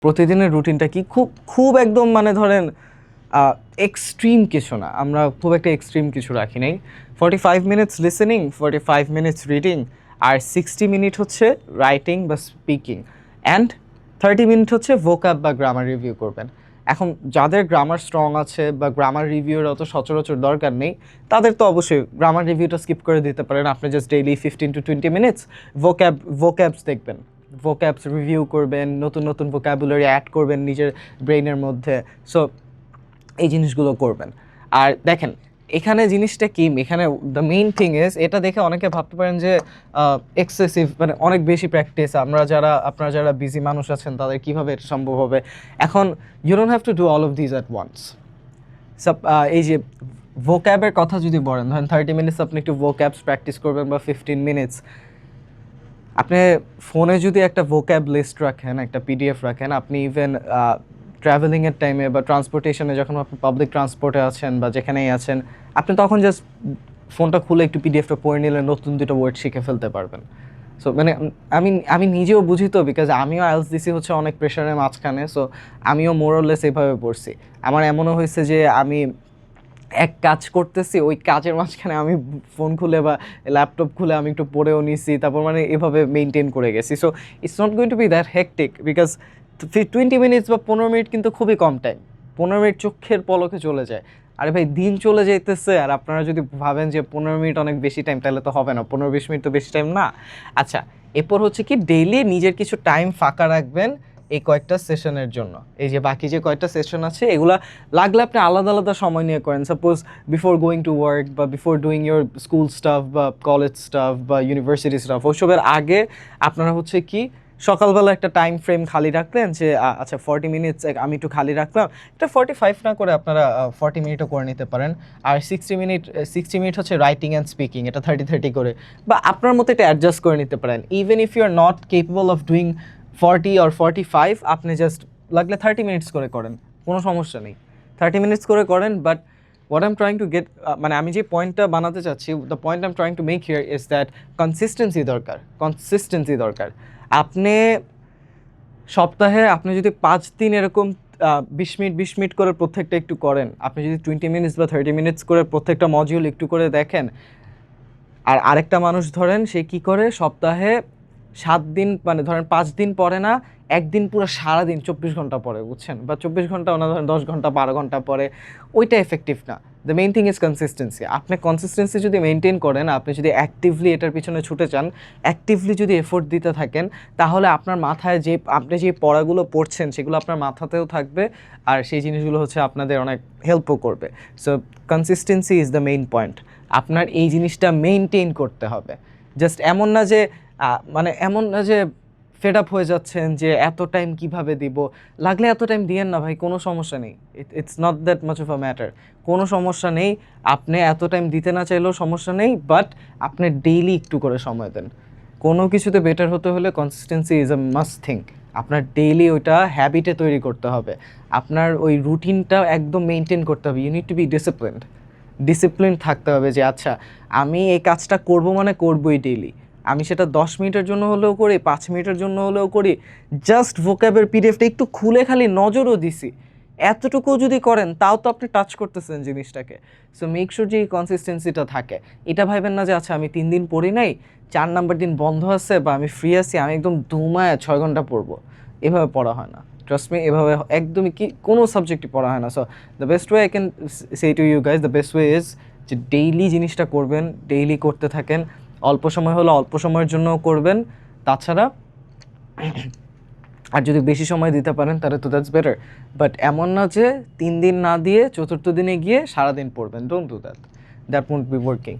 প্রতিদিনের রুটিনটা কি খুব খুব একদম মানে ধরেন এক্সট্রিম কিছু না, আমরা খুব একটা এক্সট্রিম কিছু রাখি নাই। 45 মিনিটস লিসেনিং, 45 মিনিটস রিডিং, আর 60 মিনিট হচ্ছে রাইটিং বা স্পিকিং, অ্যান্ড 30 মিনিট হচ্ছে ভোকাব বা গ্রামার রিভিউ করবেন। এখন যাদের গ্রামার স্ট্রং আছে বা গ্রামার রিভিউর অত সচরাচর দরকার নেই, তাদের তো অবশ্যই গ্রামার রিভিউটা স্কিপ করে দিতে পারেন। আপনি just daily 15 to 20 minutes vocabs দেখবেন, ভোক্যাবস রিভিউ করবেন, নতুন নতুন ভোক্যাবুলারি অ্যাড করবেন নিজের ব্রেইনের মধ্যে। সো এই জিনিসগুলো করবেন। আর দেখেন এখানে জিনিসটা কি, এখানে দ্য মেইন থিং ইজ, এটা দেখে অনেকে ভাবতে পারেন যে এক্সেসিভ, মানে অনেক বেশি প্র্যাকটিস, আপনারা যারা বিজি মানুষ আছেন তাদের কীভাবে এটা সম্ভব হবে। এখন you don't have to do all of this at once. এই যে ভোক্যাবের কথা যদি বলেন, ধরেন 30 মিনিটস আপনি একটু ভোক্যাবস প্র্যাকটিস করবেন বা 15 মিনিটস, আপনি ফোনে যদি একটা ভোক্যাব লিস্ট রাখেন, একটা পিডিএফ রাখেন, আপনি ইভেন ট্রাভেলিংয়ের টাইমে বা ট্রান্সপোর্টেশনে যখন আপনি পাবলিক ট্রান্সপোর্টে আছেন বা যেখানেই আছেন, আপনি তখন জাস্ট ফোনটা খুলে একটু পিডিএফটা পড়ে নিলে নতুন দুটো ওয়ার্ড শিখে ফেলতে পারবেন। সো মানে আমি নিজেও বুঝি তো, বিকজ আমিও আইএলটিএস দিছি হচ্ছে অনেক প্রেশারের মাঝখানে। সো আমিও মোরলেস এভাবে পড়ছি। আমার এমনও হয়েছে যে আমি এক কাজ করতেছি, ওই কাজের মাঝখানে আমি ফোন খুলে বা ল্যাপটপ খুলে আমি একটু পড়েও নিছি, তারপর মানে এভাবে মেনটেন করে গেছি। So it's not going to be that hectic, because 20 minutes বা 15 মিনিট কিন্তু খুবই কম টাইম। 15 মিনিট চোখের পলকে চলে যায়। আরে ভাই দিন চলে যাইতেছে, আর আপনারা যদি ভাবেন যে 15 মিনিট অনেক বেশি টাইম, তাহলে তো হবে না। 15-20 মিনিট তো বেশি টাইম না। আচ্ছা, এরপর হচ্ছে কি, ডেইলি নিজের কিছু টাইম ফাঁকা রাখবেন এই কয়েকটা সেশনের জন্য। এই যে বাকি যে কয়েকটা সেশন আছে, এগুলা লাগলে আপনি আলাদা আলাদা সময় নিয়ে করেন। Suppose before going to work বা before doing your school stuff বা কলেজ স্টাফ বা ইউনিভার্সিটি স্টাফ, ওইসবের আগে আপনারা হচ্ছে কি সকালবেলা একটা টাইম ফ্রেম খালি রাখলেন যে আচ্ছা 40 মিনিটস আমি একটু খালি রাখলাম। এটা 45 না করে আপনারা 40 মিনিটও করে নিতে পারেন। আর 60 মিনিট হচ্ছে রাইটিং অ্যান্ড স্পিকিং, এটা 30 করে, বা আপনার মতো এটা অ্যাডজাস্ট করে নিতে পারেন। Even if you are not capable of doing 40 or 45, আপনি জাস্ট লাগলে 30 মিনিটস করে করেন, কোনো সমস্যা নেই। 30 মিনিটস করে করেন। But what I am trying to get, মানে আমি যে পয়েন্টটা বানাতে চাচ্ছি, the point I am trying to make here is that consistency দরকার। আপনি সপ্তাহে আপনি যদি 5 দিন এরকম 20 মিনিট করে প্রত্যেকটা একটু করেন, আপনি যদি 20 মিনিটস বা 30 মিনিটস করে প্রত্যেকটা মডিউল একটু করে দেখেন, আর আরেকটা মানুষ ধরেন সে কি করে, সপ্তাহে 7 দিন, মানে ধরেন 5 দিন পড়ে না, একদিন পুরো সারাদিন 24 ঘন্টা পড়ে, বুঝছেন? বা 24 ঘন্টাও না, ধরেন 10 ঘন্টা 12 ঘন্টা পড়ে, ওইটা এফেক্টিভ না। The main thing is consistency. আপনি কনসিস্টেন্সি যদি মেনটেন করেন, আপনি যদি অ্যাক্টিভলি এটার পিছনে ছুটে চান, অ্যাক্টিভলি যদি এফোর্ট দিতে থাকেন, তাহলে আপনার মাথায় আপনি যে পড়াগুলো পড়ছেন সেগুলো আপনার মাথাতেও থাকবে, আর সেই জিনিসগুলো হচ্ছে আপনাদের অনেক হেল্পও করবে। So consistency is the main point. আপনার এই জিনিসটা মেইনটেইন করতে হবে। জাস্ট এমন না যে ফেড আপ হয়ে যাচ্ছেন যে এত টাইম কিভাবে দিব, লাগলে এত টাইম দিয়েন না ভাই, কোনো সমস্যা নেই। It's not that much of a matter, কোনো সমস্যা নেই। আপনি এত টাইম দিতে না চাইলেও সমস্যা নেই, বাট আপনি ডেইলি একটু করে সময় দেন। কোনো কিছুতে বেটার হতে হলে consistency is a must thing. আপনার ডেইলি ওইটা হ্যাবিটে তৈরি করতে হবে, আপনার ওই রুটিনটা একদম মেনটেন করতে হবে। You need to be discipline থাকতে হবে যে আচ্ছা আমি এই কাজটা করব, মানে করবই ডেইলি। আমি সেটা 10 মিনিটের জন্য হলেও করি, 5 মিনিটের জন্য হলেও করি, জাস্ট ভোক্যাবের পিডিএফটা একটু খুলে খালি নজরও দিছি, এতটুকু যদি করেন তাও তো আপনি টাচ করতেছেন জিনিসটাকে। সো মেক শিওর যে এই কনসিস্টেন্সিটা থাকে। এটা ভাবেন না যে আচ্ছা আমি 3 দিন পড়ি নাই, 4 নাম্বার দিন বন্ধ আছে বা আমি ফ্রি আছি, আমি একদম ধুমায় 6 ঘন্টা পড়বো। এভাবে পড়া হয় না, ট্রাস্ট মি, এভাবে একদমই কোনো সাবজেক্টই পড়া হয় না। So the best way I can say to you guys, the best way is যে ডেইলি জিনিসটা করবেন, ডেইলি করতে থাকেন। অল্প সময় হলে অল্প সময়ের জন্যও করবেন, তাছাড়া আর যদি বেশি সময় দিতে পারেন তাহলে তো দ্যাটস বেটার। বাট এমন না যে 3 দিন না দিয়ে 4র্থ দিনে গিয়ে সারাদিন পড়বেন, don't do that, that won't be working.